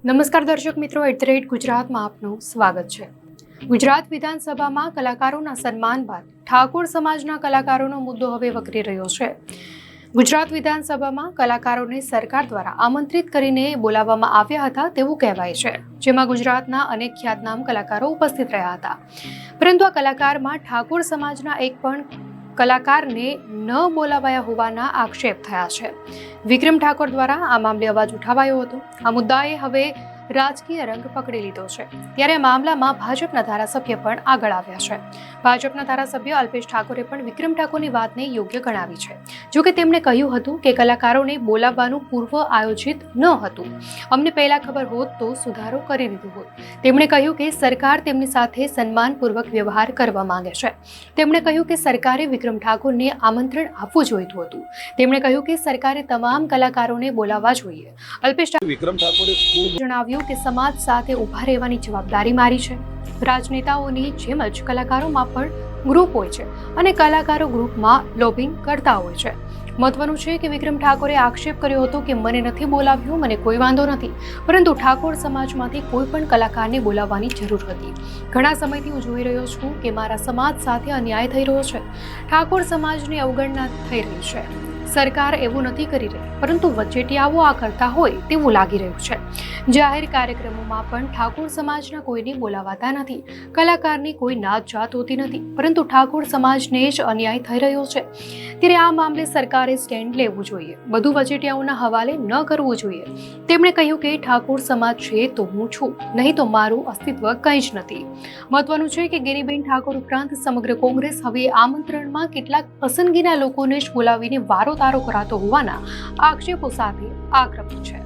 નમસ્કાર દર્શક મિત્રો, @ગુજરાતમાં આપનું સ્વાગત છે। ગુજરાત વિધાનસભામાં કલાકારોના સન્માન બાદ ઠાકોર સમાજના કલાકારોનો મુદ્દો હવે વકરી રહ્યો છે। ગુજરાત વિધાનસભામાં કલાકારોને સરકાર દ્વારા આમંત્રિત કરીને બોલાવવામાં આવ્યા હતા તેવું કહેવાય છે, જેમાં ગુજરાતના અનેક ખ્યાતનામ કલાકારો ઉપસ્થિત રહ્યા હતા, પરંતુ આ કલાકારમાં ઠાકોર સમાજના એક પણ કલાકારને ન બોલાવાયા હોવાના આક્ષેપ થયા છે। વિક્રમ ઠાકોર દ્વારા આ મામલે અવાજ ઉઠાવાયો હતો। આ મુદ્દાએ હવે રાજકીય રંગ પકડી લીધો છે, ત્યારે આ મામલામાં ભાજપના ધારાસભ્ય પણ આગળ આવ્યા છે। ભાજપના ધારાસભ્ય અલ્પેશ ઠાકોરે પણ વિક્રમ ઠાકોરની વાતને યોગ્ય ગણાવી છે। જોકે તેમણે કહ્યું હતું કે કલાકારોને બોલાવવાનું પૂર્વ આયોજિત ન હતું, અમને પહેલા ખબર હોત તો સુધારો કરી દીધો હોત। તેમણે કહ્યું કે સરકાર તેમની સાથે સન્માનપૂર્વક વ્યવહાર કરવા માંગે છે। તેમણે કહ્યું કે સરકારે વિક્રમ ઠાકોરને આમંત્રણ આપવું જોઈતું હતું। તેમણે કહ્યું કે સરકારે તમામ કલાકારોને બોલાવવા જોઈએ। અલ્પેશ વિક્રમ ઠાકોરે જણાવ્યું કે સમાજ સાથે ઊભા રહેવાની જવાબદારી મારી છે। રાજનેતાઓની જેમ જ કલાકારોમાં પણ ગ્રુપ હોય છે અને કલાકારો ગ્રુપમાં લોબિંગ કરતા હોય છે। મહત્વનું છે કે વિક્રમ ઠાકોરે આક્ષેપ કર્યો હતો કે મને નથી બોલાવ્યું, મને કોઈ વાંધો નથી, પરંતુ ઠાકોર સમાજમાંથી કોઈ પણ કલાકારને બોલાવવાની જરૂર હતી। ઘણા સમયથી હું જોઈ રહ્યો છું કે મારા સમાજ સાથે અન્યાય થઈ રહ્યો છે, ઠાકોર સમાજની અવગણના થઈ રહી છે। સરકાર એવું નથી કરી રહી, પરંતુ વચેટિયાઓ આ કરતા હોય તેવું લાગી રહ્યું છે। જાહેર કાર્યક્રમોમાં પણ ઠાકોર સમાજના કોઈને બોલાવાતા નથી, કલાકારની કોઈ નાત જાત હોતી નથી, પરંતુ ઠાકોર સમાજને જ અન્યાય થઈ રહ્યો છે। ત્યારે આ મામલે સરકારે સ્ટેન્ડ લેવું જોઈએ, બધું વચેટિયાઓના હવાલે ન કરવું જોઈએ। તેમણે કહ્યું કે ઠાકોર સમાજ છે તો હું છું, નહીં તો મારું અસ્તિત્વ કંઈ જ નથી। મહત્વનું છે કે ગિરીબેન ઠાકોર ઉપરાંત સમગ્ર કોંગ્રેસ હવે આમંત્રણમાં કેટલાક પસંદગીના લોકોને જ બોલાવીને વારો તારો કરાતો હોવાના આક્ષેપો સાથે આક્રમક છે।